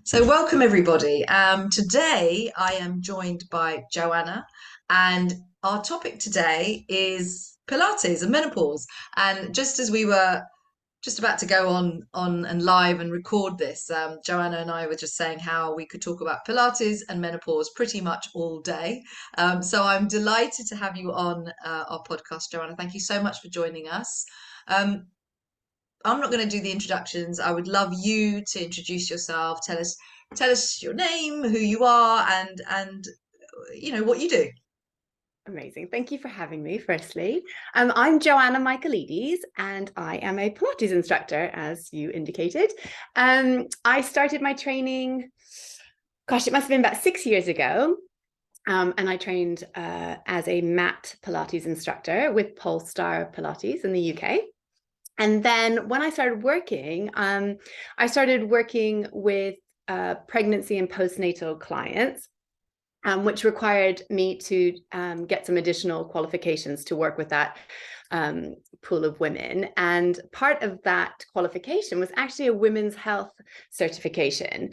So, welcome everybody. Today I am joined by Joanna, and our topic today is Pilates and menopause. And just as we were just about to go on and live and record this, Joanna and I were just saying how we could talk about Pilates and menopause pretty much all day. So, I'm delighted to have you on our podcast, Joanna. Thank you so much for joining us. Um, I'm not going to do the introductions. I would love you to introduce yourself. Tell us your name, who you are, and what you do. Amazing. Thank you for having me, firstly. I'm Joanna Michaelides, and I am a Pilates instructor, as you indicated. I started my training, gosh, it must have been about 6 years ago. And I trained as a mat Pilates instructor with Polestar Pilates in the UK. And then when I started working with pregnancy and postnatal clients, which required me to get some additional qualifications to work with that pool of women. And part of that qualification was actually a women's health certification.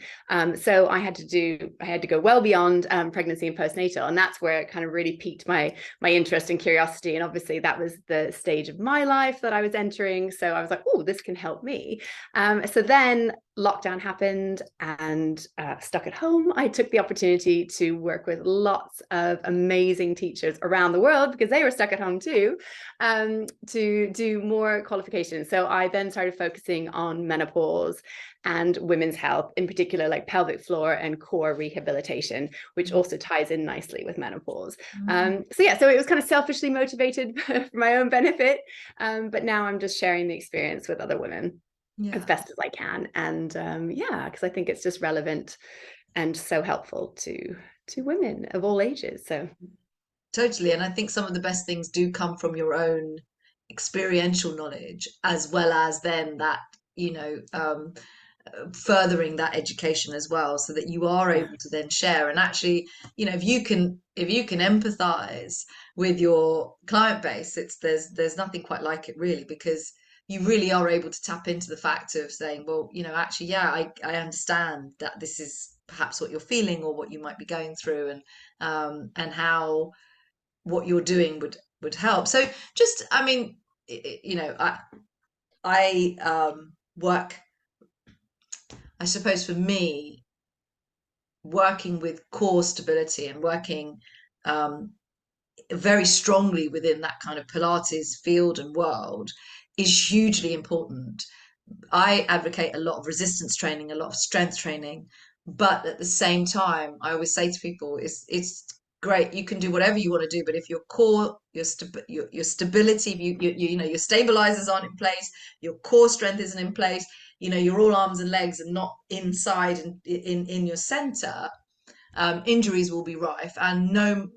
So I had to go well beyond pregnancy and postnatal, and that's where it kind of really piqued my interest and curiosity. And obviously that was the stage of my life that I was entering. So I was like, oh, this can help me. So then lockdown happened and stuck at home. I took the opportunity to work with lots of amazing teachers around the world because they were stuck at home too, to do more qualifications. So I then started focusing on menopause and women's health, in particular, like pelvic floor and core rehabilitation, which also ties in nicely with menopause. So it was kind of selfishly motivated for my own benefit, but now I'm just sharing the experience with other women. Yeah. As best as I can. And because I think it's just relevant and so helpful to women of all ages. So Totally. And I think some of the best things do come from your own experiential knowledge, as well as then that, furthering that education as well, so that you are able to then share. And actually, if you can empathize with your client base, there's nothing quite like it, really, because you really are able to tap into the fact of saying, well, actually, yeah, I understand that this is perhaps what you're feeling or what you might be going through, and how what you're doing would help. So just, I mean, I work, I suppose, for me, working with core stability and working very strongly within that kind of Pilates field and world is hugely important. I advocate a lot of resistance training, a lot of strength training, but at the same time, I always say to people, it's great. You can do whatever you want to do, but if your core, your stability, your stabilizers aren't in place, your core strength isn't in place, your all arms and legs are not inside and in your center, injuries will be rife, and no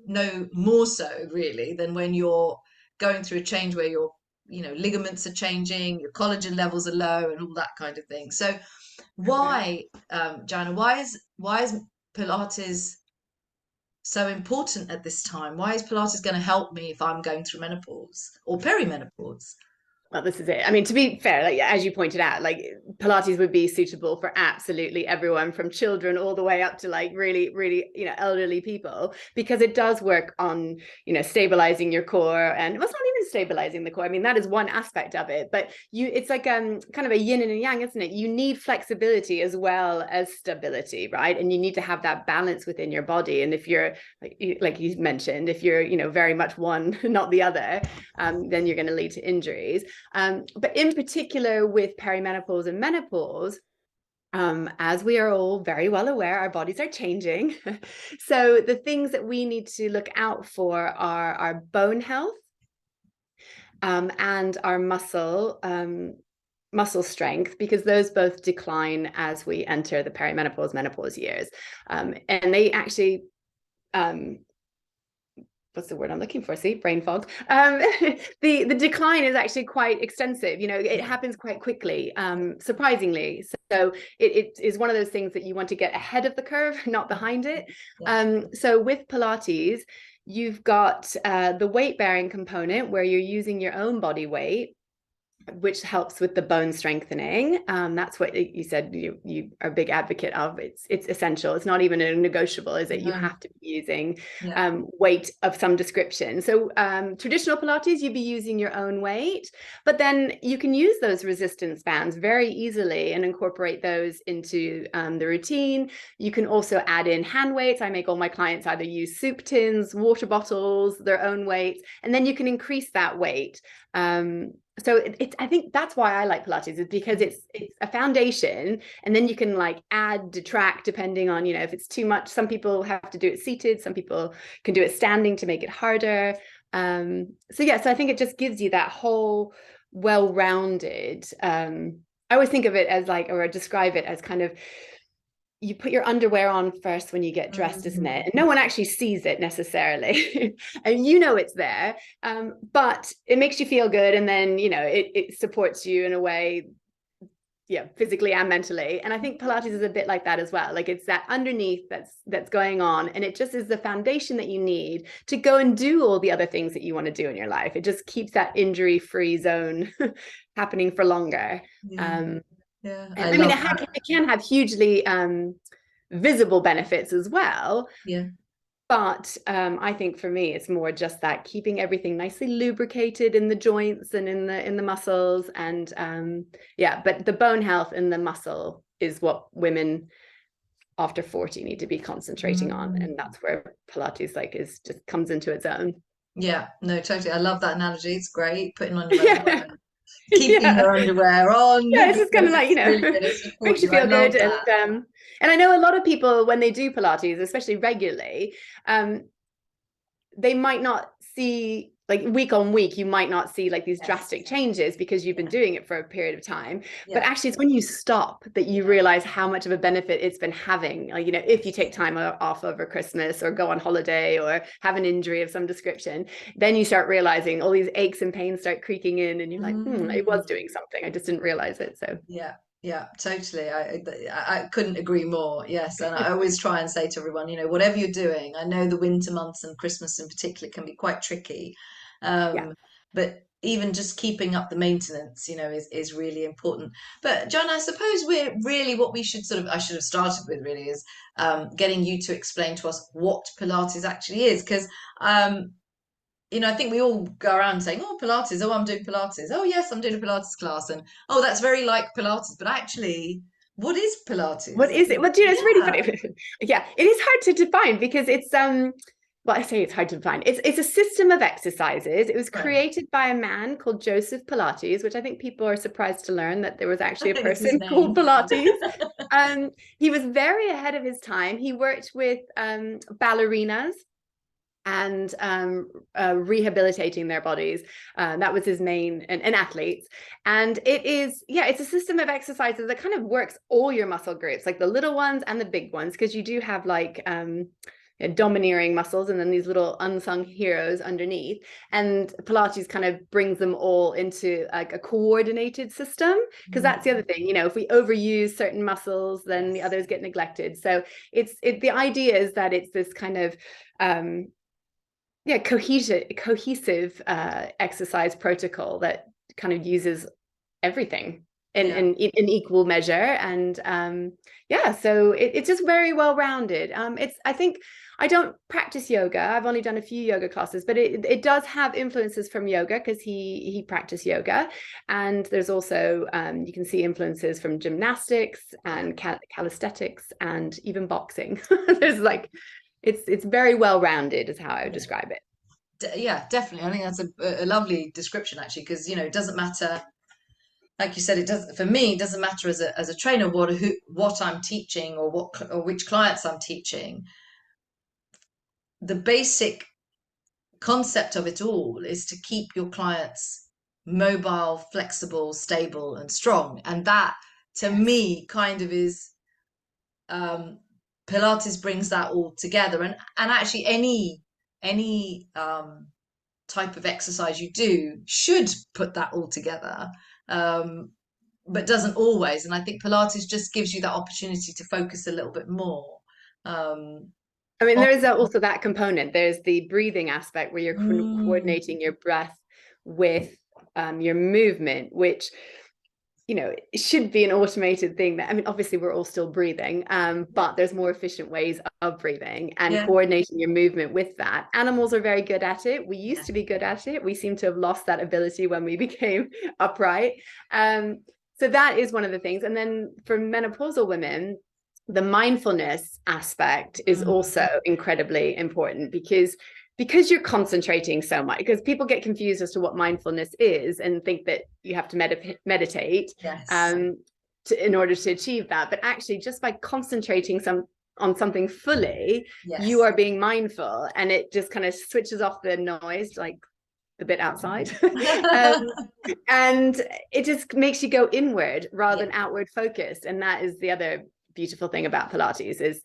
more so really than when you're going through a change where your ligaments are changing, your collagen levels are low, and all that kind of thing. So why, Joanna, why is Pilates so important at this time? Why is Pilates going to help me if I'm going through menopause or perimenopause? well, this is it. I mean, to be fair, like as you pointed out, like Pilates would be suitable for absolutely everyone, from children all the way up to like really, really, elderly people, because it does work on, stabilizing your core. And well, it's not even stabilizing the core. I mean, that is one aspect of it, but it's like kind of a yin and a yang, isn't it? You need flexibility as well as stability, right? And you need to have that balance within your body. And if you're like you mentioned, if you're very much one, not the other, then you're going to lead to injuries. But in particular with perimenopause and menopause, as we are all very well aware, our bodies are changing. So the things that we need to look out for are our bone health, and our muscle strength, because those both decline as we enter the perimenopause, menopause years. And they actually, what's the word I'm looking for? See, brain fog. The decline is actually quite extensive. It happens quite quickly, surprisingly. So it is one of those things that you want to get ahead of the curve, not behind it. So with Pilates, you've got the weight bearing component where you're using your own body weight. which helps with the bone strengthening. That's what you said you are a big advocate of. It's essential. It's not even a negotiable, is it? You No. have to be using Yeah. weight of some description. So traditional Pilates, you'd be using your own weight, but then you can use those resistance bands very easily and incorporate those into the routine. You can also add in hand weights. I make all my clients either use soup tins, water bottles, their own weights, and then you can increase that weight. So it's I think that's why I like Pilates, is because it's a foundation, and then you can like add, detract depending on, if it's too much. Some people have to do it seated, some people can do it standing to make it harder. So I think it just gives you that whole well-rounded. I always think of it as like, or describe it as kind of, you put your underwear on first when you get dressed, isn't it? And no one actually sees it necessarily. And it's there, but it makes you feel good. And then, it supports you in a way, physically and mentally. And I think Pilates is a bit like that as well. Like, it's that underneath that's going on. And it just is the foundation that you need to go and do all the other things that you want to do in your life. It just keeps that injury-free zone happening for longer. Yeah. Yeah. And I I mean, love it that. can have hugely visible benefits as well. Yeah. But I think for me, it's more just that keeping everything nicely lubricated in the joints and in the muscles. And but the bone health and the muscle is what women after 40 need to be concentrating on. Mm. And that's where Pilates just comes into its own. Yeah. No, totally. I love that analogy. It's great. Putting on your Yeah. underwear, keeping Yeah. your underwear on Yeah, it's just kind because of like, it's really going to support makes you you. I feel love good. that. And I know a lot of people, when they do Pilates, especially regularly, um, they might not see, like, week on week, you might not see like these Yes. drastic changes because you've been doing it for a period of time. But Yeah. actually, it's when you stop that you realize how much of a benefit it's been having. Like, if you take time off over Christmas or go on holiday or have an injury of some description, then you start realizing all these aches and pains start creaking in, and you're like, it was Mm. doing something. I just didn't realize it. So Yeah, yeah, totally. I couldn't agree more. Yes, and I always try and say to everyone, whatever you're doing, I know the winter months and Christmas in particular can be quite tricky, yeah. but even just keeping up the maintenance, is really important. But John, I suppose we're really what we should I should have started with really is getting you to explain to us what Pilates actually is, because I think we all go around saying, "Oh, Pilates. Oh, I'm doing Pilates. Oh, yes, I'm doing a Pilates class." And oh, that's very like Pilates. But actually, what is What Pilates? is it? Well, it's really Yeah. funny. Yeah, it is hard to define because it's well, I say it's hard to define. It's a system of exercises. It was Right. created by a man called Joseph Pilates, which I think people are surprised to learn that there was I actually a think it's his person called name. Pilates. He was very ahead of his time. He worked with ballerinas and rehabilitating their bodies. That was his main, and athletes. And it's a system of exercises that kind of works all your muscle groups, like the little ones and the big ones, because you do have like domineering muscles and then these little unsung heroes underneath. And Pilates kind of brings them all into like a coordinated system, because that's the other thing, if we overuse certain muscles, then the Yes. others get neglected. So the idea is that it's this kind of cohesive exercise protocol that kind of uses everything Yeah. in equal measure. And so it's just very well rounded. I think I don't practice yoga. I've only done a few yoga classes, but it does have influences from yoga because he practiced yoga. And there's also you can see influences from gymnastics Yeah. and calisthenics and even boxing. There's like it's very well rounded is how I would Yeah. describe it. Yeah, definitely. I think that's a lovely description actually, because it doesn't matter. Like you said, it does for me. It doesn't matter as a trainer what I'm teaching or or which clients I'm teaching. The basic concept of it all is to keep your clients mobile, flexible, stable, and strong. And that, to Yes. me, kind of is um, Pilates brings that all together. And actually, any type of exercise you do should put that all together. Um, but doesn't always. And I think Pilates just gives you that opportunity to focus a little bit more. Um, I mean, on, there is also that component. There's the breathing aspect where you're mm, coordinating your breath with your movement, which it should be an automated thing. That, I mean, obviously we're all still breathing, but there's more efficient ways of breathing and Yeah. coordinating your movement with that. Animals are very good at it. We Yeah. used to be good at it. We seem to have lost that ability when we became upright. So that is one of the things. And then for menopausal women, the mindfulness aspect is also incredibly important because you're concentrating so much, because people get confused as to what mindfulness is and think that you have to meditate Yes. in order to achieve that. But actually, just by concentrating on something fully, you Yes. are being mindful, and it just kind of switches off the noise, like the bit outside. And it just makes you go inward rather than outward focused. And that is the other beautiful thing about Pilates is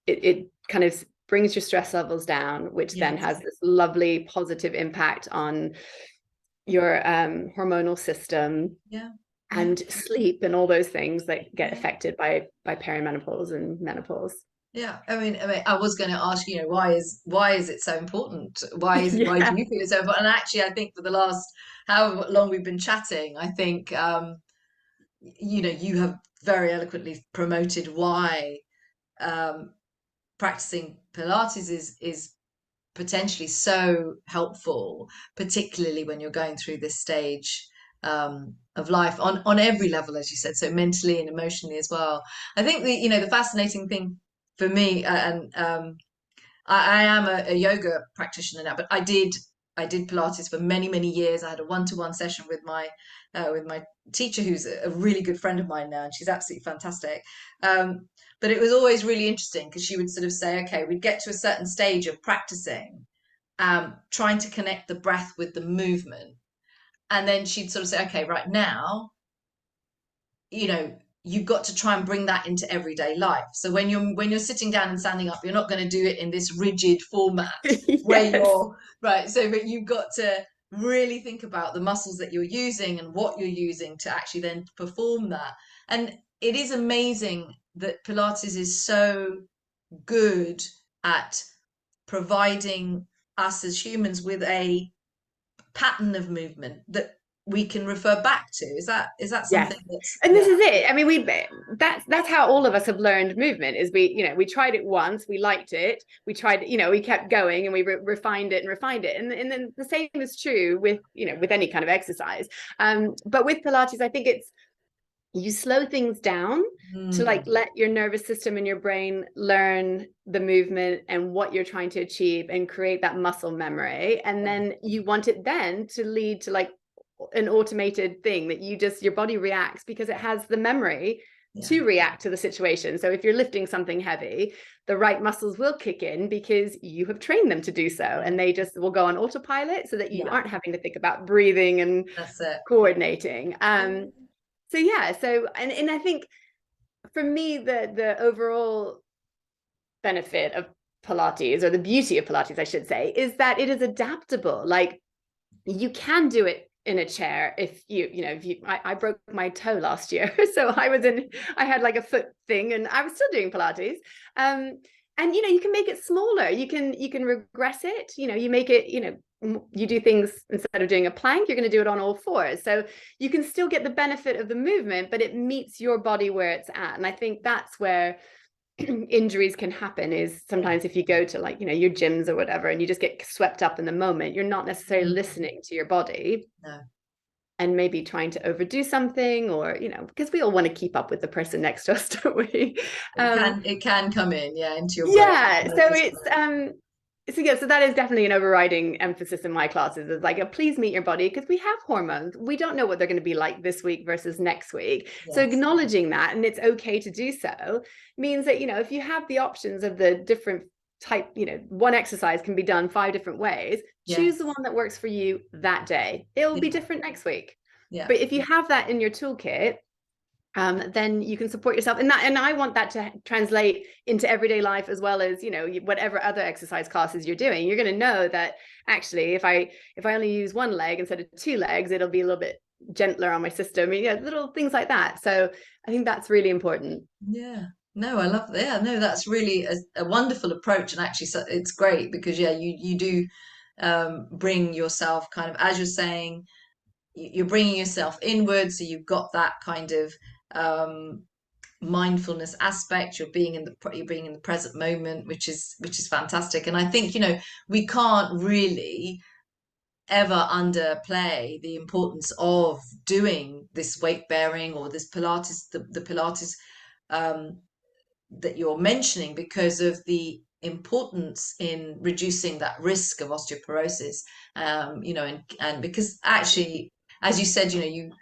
it kind of brings your stress levels down, which then has this lovely positive impact on your hormonal system and sleep and all those things that get affected by perimenopause and menopause. Yeah, I mean, I was going to ask, why is it so important? Why do Yeah. you feel it's so important? And actually, I think for the last however long we've been chatting, I think you have very eloquently promoted why um, practicing Pilates is potentially so helpful, particularly when you're going through this stage of life on every level, as you said, so mentally and emotionally as well. I think the fascinating thing for me, and I am a yoga practitioner now, but I did Pilates for many years. I had a one-to-one session with my teacher, who's a really good friend of mine now, and she's absolutely fantastic. Um, but it was always really interesting because she would sort of say, okay, we'd get to a certain stage of practicing, trying to connect the breath with the movement, and then she'd sort of say, okay, right now, you know you've got to try and bring that into everyday life. So when you're sitting down and standing up, you're not going to do it in this rigid format where Yes. you're right. So but you've got to really think about the muscles that you're using and what you're using to actually then perform that. And it is amazing that Pilates is so good at providing us as humans with a pattern of movement that we can refer back to. Is that Yes. something that's And this is it. I mean, that's how all of us have learned movement is we tried it once, we liked it, we tried, we kept going and we refined it and refined it. And then the same is true with, with any kind of exercise. But with Pilates, I think you slow things down to like let your nervous system and your brain learn the movement and what you're trying to achieve and create that muscle memory. And then you want it then to lead to like an automated thing that your body reacts because it has the memory to react to the situation. So if you're lifting something heavy, the right muscles will kick in because you have trained them to do so, and they just will go on autopilot so that you aren't having to think about breathing and That's it. coordinating. And I think for me the overall benefit of Pilates, or the beauty of Pilates I should say, is that it is adaptable. Like you can do it in a chair if I broke my toe last year, so I had like a foot thing and I was still doing Pilates. And you can make it smaller, you can regress it, you make it, you do things, instead of doing a plank, you're going to do it on all fours, so you can still get the benefit of the movement, but it meets your body where it's at. And I think that's where injuries can happen, is sometimes if you go to like your gyms or whatever and you just get swept up in the moment, you're not necessarily listening to your body. No. And maybe trying to overdo something, or because we all want to keep up with the person next to us, don't we? It can come in, into your brain. Yeah, so so that is definitely an overriding emphasis in my classes, is like, please meet your body, because we have hormones, we don't know what they're going to be like this week versus next week. So acknowledging that, and it's okay to do so, means that if you have the options of the different type, one exercise can be done 5 different ways, choose the one that works for you that day. It will be different next week. But if you have that in your toolkit, then you can support yourself in that. And I want that to translate into everyday life as well as, whatever other exercise classes you're doing. You're going to know that actually, if I only use one leg instead of 2 legs, it'll be a little bit gentler on my system. Little things like that. So I think that's really important. Yeah. No, I love that. Yeah, no, that's really a wonderful approach, and actually, it's great because you do bring yourself kind of, as you're saying. you're bringing yourself inward, so you've got that kind of um, mindfulness aspect. You're being in the present moment, which is fantastic. And I think, we can't really ever underplay the importance of doing this weight bearing or this Pilates, the Pilates um, that you're mentioning, because of the importance in reducing that risk of osteoporosis. And because actually, as you said, you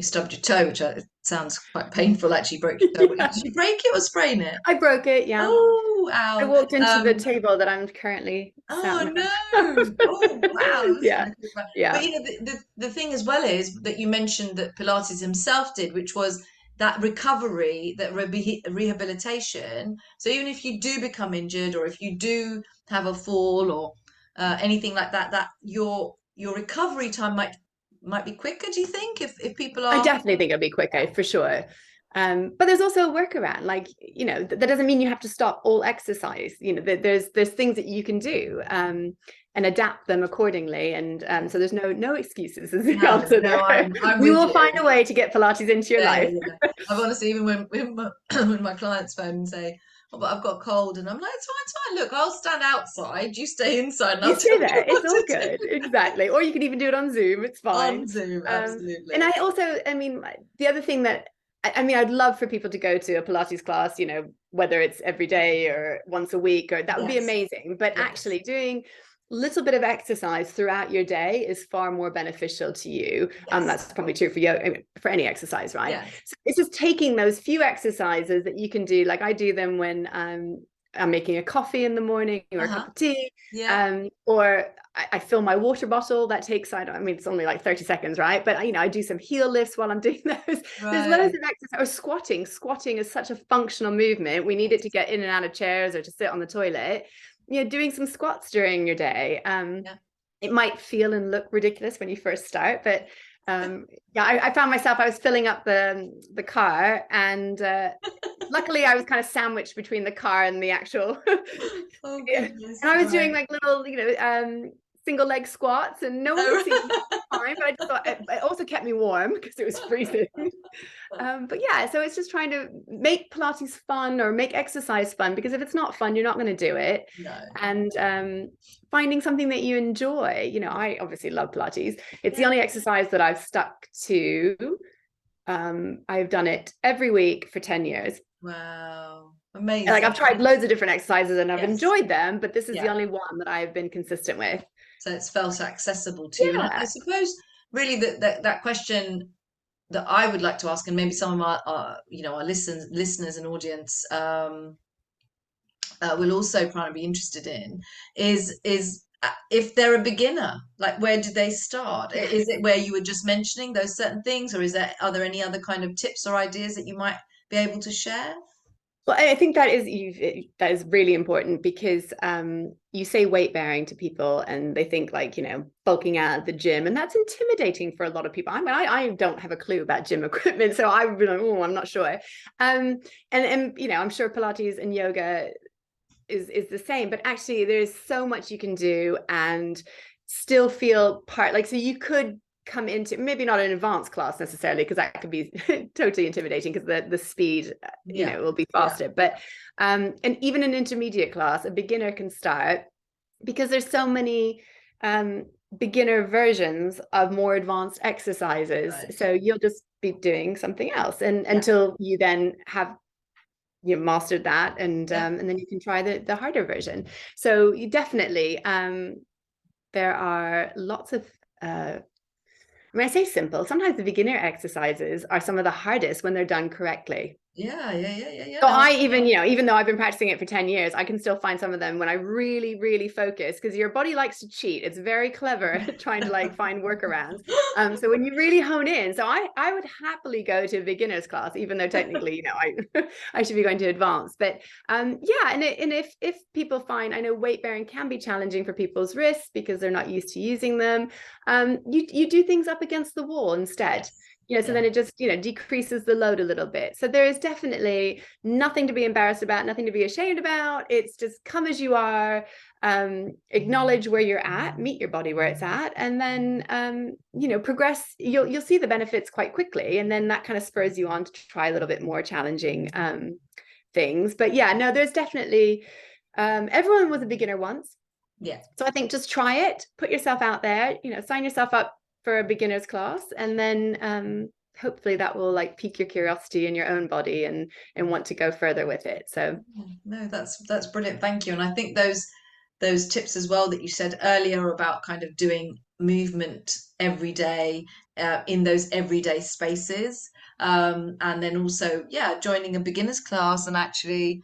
stubbed your toe, which sounds quite painful. Actually, broke your toe. Yeah. Did you break it or sprain it? I broke it, yeah. Oh, I ow. walked into the table that I'm currently sat Oh on. no! Oh wow! That's Yeah, not good. But yeah. the thing as well is that you mentioned that Pilates himself did, which was that recovery, that rehabilitation. So even if you do become injured, or if you do have a fall, or anything like that, that your recovery time might be quicker. Do you think, if people I are? definitely think it'll be quicker for sure. But there's also a workaround. Like, that doesn't mean you have to stop all exercise. There's things that you can do, and adapt them accordingly. And so there's no excuses is the No, answer no, there. I'm We with will find you. a way to get Pilates into your Yeah, life. yeah, yeah. I've honestly, even when when my clients phone and say, "Oh, but I've got a cold," and I'm like, it's fine. Look, I'll stand outside. You stay inside, and You I'll stay tell you there. It's what all to do good. Exactly. Or you can even do it on Zoom. It's fine. on Zoom. And Absolutely. I also, I mean, the other thing that, I mean, I'd love for people to go to a Pilates class, whether it's every day or once a week, or that would be Yes, amazing. But yes, actually doing a little bit of exercise throughout your day is far more beneficial to you. yes, That's probably true for you, for any exercise, right? yes. So it's just taking those few exercises that you can do. Like I do them when I'm making a coffee in the morning or a Uh-huh. cup of tea, Yeah. or I fill my water bottle. That takes, I mean, it's only like 30 seconds, right? But I do some heel lifts while I'm doing those. There's loads Right. of exercise. Or squatting. Squatting is such a functional movement. We need it to Yes. get in and out of chairs or to sit on the toilet. Doing some squats during your day. Yeah. It might feel and look ridiculous when you first start, but yeah, I found myself, I was filling up the car, and luckily I was kind of sandwiched between the car and the actual Oh yeah. goodness. And I was doing Right. like little, single leg squats, and no one could see me Oh. at the time, but I just thought it also kept me warm because it was freezing. But yeah, so it's just trying to make Pilates fun or make exercise fun, because if it's not fun, you're not going to do it. No. And finding something that you enjoy. I obviously love Pilates. It's the Yeah. only exercise that I've stuck to. I've done it every week for 10 years. Wow. Like Amazing. I've tried loads of different exercises and I've Yes. enjoyed them, but this is the Yeah. only one that I've been consistent with. So it's felt accessible to you. And I Yeah. suppose really that question that I would like to ask, and maybe some of our listeners and audience will also probably be interested in, is if they're a beginner, like where do they start? Yeah. Is it where you were just mentioning those certain things, or are there any other kind of tips or ideas that you might be able to share? Well, I think that is really important, because you say weight bearing to people and they think like, bulking out at the gym, and that's intimidating for a lot of people. I mean, I don't have a clue about gym equipment, so I would be like, oh, I'm not sure. And I'm sure Pilates and yoga is the same, but actually there's so much you can do and still feel like, so you could come into maybe not an advanced class necessarily, because that could be totally intimidating, because the speed Yeah. will be Yeah. faster, but and even an intermediate class, a beginner can start, because there's so many beginner versions of more advanced exercises, Right. so you'll just be doing something else, and Yeah. until you then have mastered that, and Yeah. then you can try the harder version. So you definitely there are lots of I mean, I say simple, sometimes the beginner exercises are some of the hardest when they're done correctly. Yeah. Yeah. Yeah. Yeah. Yeah. So No. I even, even though I've been practicing it for 10 years, I can still find some of them when I really, really focus, because your body likes to cheat. It's very clever at trying to like find workarounds. So when you really hone in, so I would happily go to a beginner's class, even though technically, I should be going to advanced. But yeah, and if people find, I know weight bearing can be challenging for people's wrists because they're not used to using them. You do things up against the wall instead. Yes. So then it just, decreases the load a little bit. So there is definitely nothing to be embarrassed about, nothing to be ashamed about. It's just come as you are, acknowledge where you're at, meet your body where it's at, and then, progress. You'll see the benefits quite quickly. And then that kind of spurs you on to try a little bit more challenging things. But yeah, no, there's definitely, everyone was a beginner once. Yeah. So I think just try it, put yourself out there, sign yourself up for a beginner's class, and then hopefully that will like pique your curiosity in your own body and want to go further with it. So No, that's brilliant. Thank you. And I think those tips as well that you said earlier about kind of doing movement every day in those everyday spaces, and then also, yeah, joining a beginner's class, and actually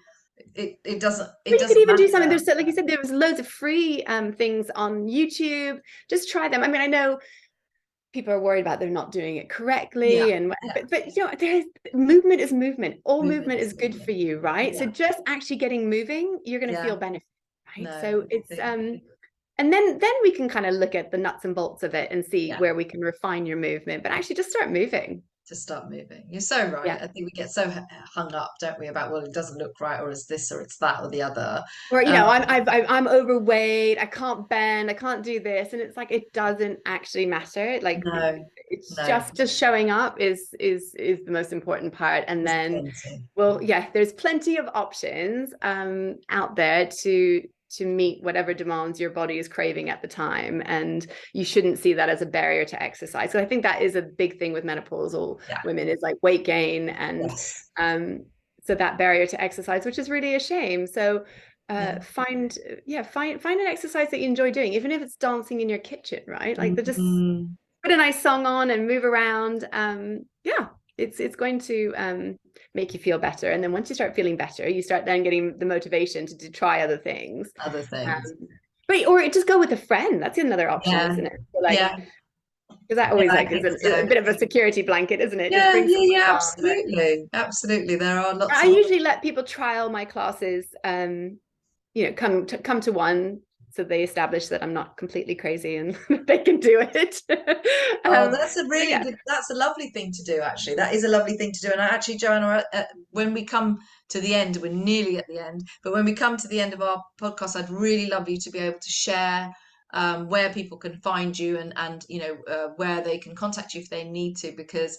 it doesn't or it you could doesn't even do something. matter. There's, like you said, there was loads of free things on YouTube. Just try them. I mean, I know people are worried about they're not doing it Yeah, correctly, and yeah. but there's movement is movement. All Movement movement is is good for movement. you, right? So Yeah, just actually getting moving, you're going to yeah. feel benefit, right? No, So I it's think and then we can kind of look at the nuts and bolts of it and see yeah. where we can refine your movement, but actually just start moving. To start moving. You're so right. Yeah. I think we get so hung up, don't we, about, well, it doesn't look right, or it's this, or it's that, or the other. Or, Um, I'm overweight, I can't bend, I can't do this. And it's like, it doesn't actually matter. Like no, it's no, just showing up is the most important part. And there's then, plenty. well, yeah, there's plenty of options out there to meet whatever demands your body is craving at the time. And you shouldn't see that as a barrier to exercise. So I think that is a big thing with menopausal Yeah. women, is like weight gain. And Yes. so that barrier to exercise, which is really a shame. So Yeah. find an exercise that you enjoy doing, even if it's dancing in your kitchen, right? Like they just Mm, put a nice song on and move around. Yeah, it's going to make you feel better. And then once you start feeling better, you start then getting the motivation to try other things. other things. But or just go with a friend. That's another option, Yeah. isn't it? So like, Yeah. because that Yeah, always I like is think a so. bit of a security blanket, isn't it? Just Yeah, bring yeah, someone yeah, along. But absolutely. Absolutely. There are lots I of usually let people trial my classes, come to one, so they establish that I'm not completely crazy and they can do it. Oh, um, that's a so really yeah. good, that's a lovely thing to do, actually. That is a lovely thing to do. And actually, Joanna, when we come to the end, we're nearly at the end, but when we come to the end of our podcast, I'd really love you to be able to share where people can find you, and where they can contact you if they need to, because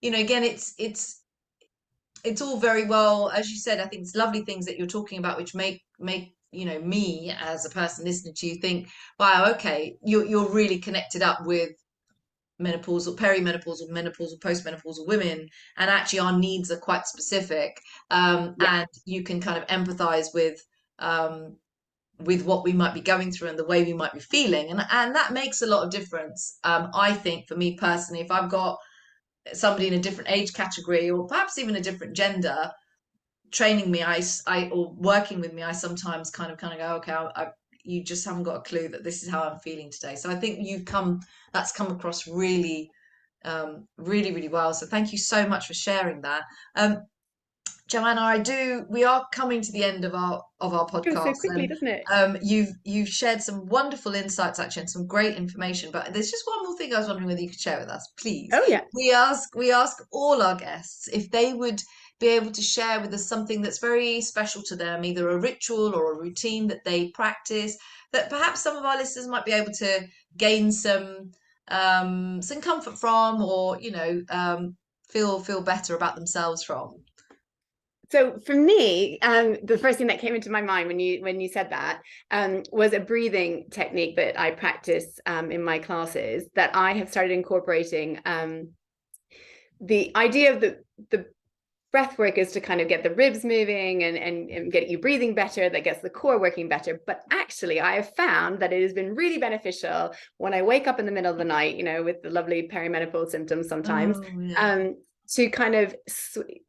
again, it's all very well, as you said. I think it's lovely things that you're talking about, which make me as a person listening to you think, wow, okay, you're really connected up with menopausal, perimenopausal, menopausal, postmenopausal women, and actually our needs are quite specific, Yeah. and you can kind of empathize um, with what we might be going through and the way we might be feeling, and that makes a lot of difference. I think for me personally, if I've got somebody in a different age category, or perhaps even a different gender, training me, or working with me, I sometimes kind of go, okay, you just haven't got a clue that this is how I'm feeling today. So I think that's come across really, really, really well. So thank you so much for sharing that. Joanna, we are coming to the end of our Goes so podcast, quickly, and doesn't it? you've shared some wonderful insights, actually, and some great information. But there's just one more thing I was wondering whether you could share with us, please. Oh yeah. We ask all our guests if they would be able to share with us something that's very special to them, either a ritual or a routine that they practice, that perhaps some of our listeners might be able to gain some comfort from, or feel better about themselves from. So for me, the first thing that came into my mind when you said that was a breathing technique that I practice in my classes, that I have started incorporating. The idea of the breath work is to kind of get the ribs moving and get you breathing better, that gets the core working better. But actually, I have found that it has been really beneficial when I wake up in the middle of the night, with the lovely perimenopause symptoms sometimes, Oh, yeah. to kind of,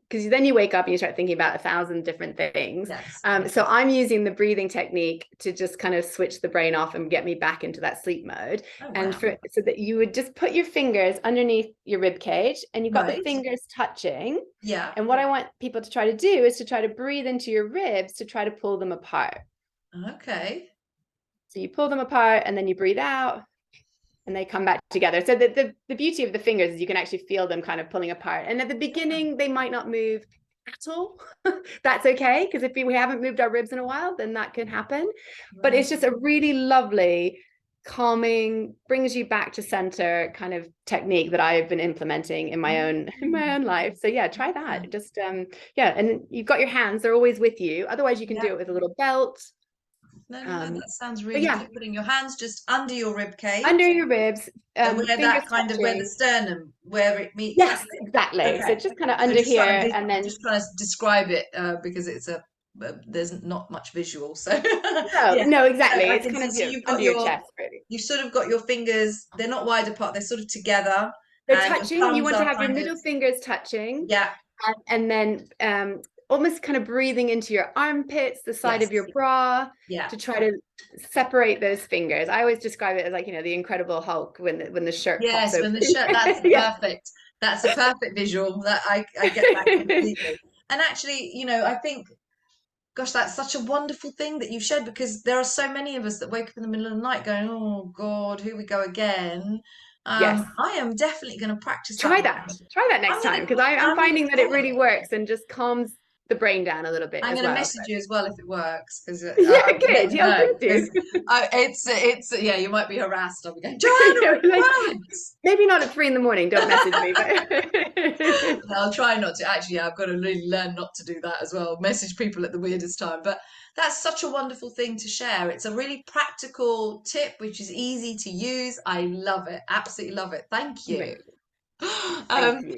because then you wake up and you start thinking about 1,000 different things. Yes. So I'm using the breathing technique to just kind of switch the brain off and get me back into that sleep mode. Oh, And wow. so that you would just put your fingers underneath your rib cage, and you've got the Right. fingers touching. Yeah. And what I want people to try to do is to try to breathe into your ribs to try to pull them apart. Okay. So you pull them apart and then you breathe out and they come back together. So the beauty of the fingers is you can actually feel them kind of pulling apart. And at the beginning, they might not move at all. That's okay, because if we haven't moved our ribs in a while, then that can happen. But Right. it's just a really lovely, calming, brings you back to center kind of technique that I've been implementing in my own life. So yeah, try that. Just yeah, and you've got your hands, they're always with you. Otherwise, you can Yeah. do it with a little belt. No, no, no, Um, that sounds but really yeah, good. Putting your hands just under your rib cage, under your ribs, where fingers that kind of where the touching. sternum, where it meets that Yes, bit. exactly. So Okay. just kind of So under here, and then just trying to describe it because it's a there's not much visual. So no, yeah. no, So exactly. I It's can kind see. of So you've under got your chest, really. you've sort of got your fingers. They're not wide apart. They're sort of together, They're and your touching. You thumbs want to are have your kind of middle fingers touching, yeah. and then almost kind of breathing into your armpits, the side Yes. of your bra, Yeah. to try to separate those fingers. I always describe it as like, the Incredible Hulk when the shirt pops Yes, open. when the shirt, that's Yeah. perfect. That's a perfect visual. That I get that completely. And actually, I think, gosh, that's such a wonderful thing that you've shared because there are so many of us that wake up in the middle of the night going, "Oh God, here we go again." Yes. I am definitely going to practice that Try one. that. Try that I'm next gonna, time, because I'm I'm gonna, finding that it really works and just calms the brain down a little bit I'm as going to well. message you as well if it works because Yeah, I will let good. you Yeah, know good, because do. it's yeah, you might be harassed. I'll be going, Joanna, Yeah, like, it works. maybe not at 3 in the morning. Don't message me, but Yeah, I'll try not to. Actually, yeah, I've got to really learn not to do that as well. Message people at the weirdest time. But that's such a wonderful thing to share. It's a really practical tip, which is easy to use. I love it. Absolutely love it. Thank you. amazing. Thank Um, you.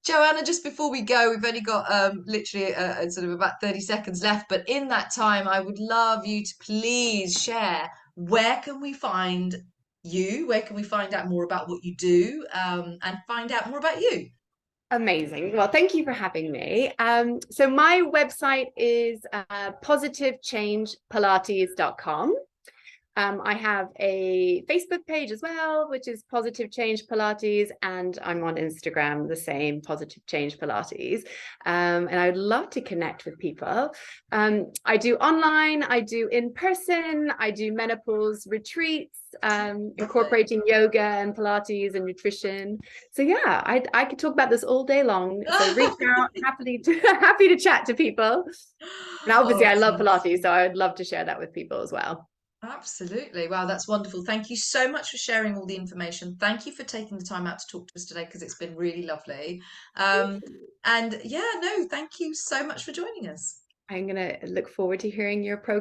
Joanna, just before we go, we've only got literally sort of about 30 seconds left. But in that time, I would love you to please share where can we find you? Where can we find out more about what you do and find out more about you? Amazing. Well, thank you for having me. So my website is positivechangepilates.com. I have a Facebook page as well, which is Positive Change Pilates, and I'm on Instagram, the same, Positive Change Pilates. And I would love to connect with people. I do online, I do in person, I do menopause retreats, Lovely. incorporating yoga and Pilates and nutrition. So yeah, I could talk about this all day long. So reach out, happy to chat to people. And Oh, obviously, I love excellent. Pilates, so I would love to share that with people as well. Absolutely. Wow, that's wonderful. Thank you so much for sharing all the information. Thank you for taking the time out to talk to us today because it's been really lovely. Um, and yeah, no, thank you so much for joining us. I'm going to look forward to hearing your progress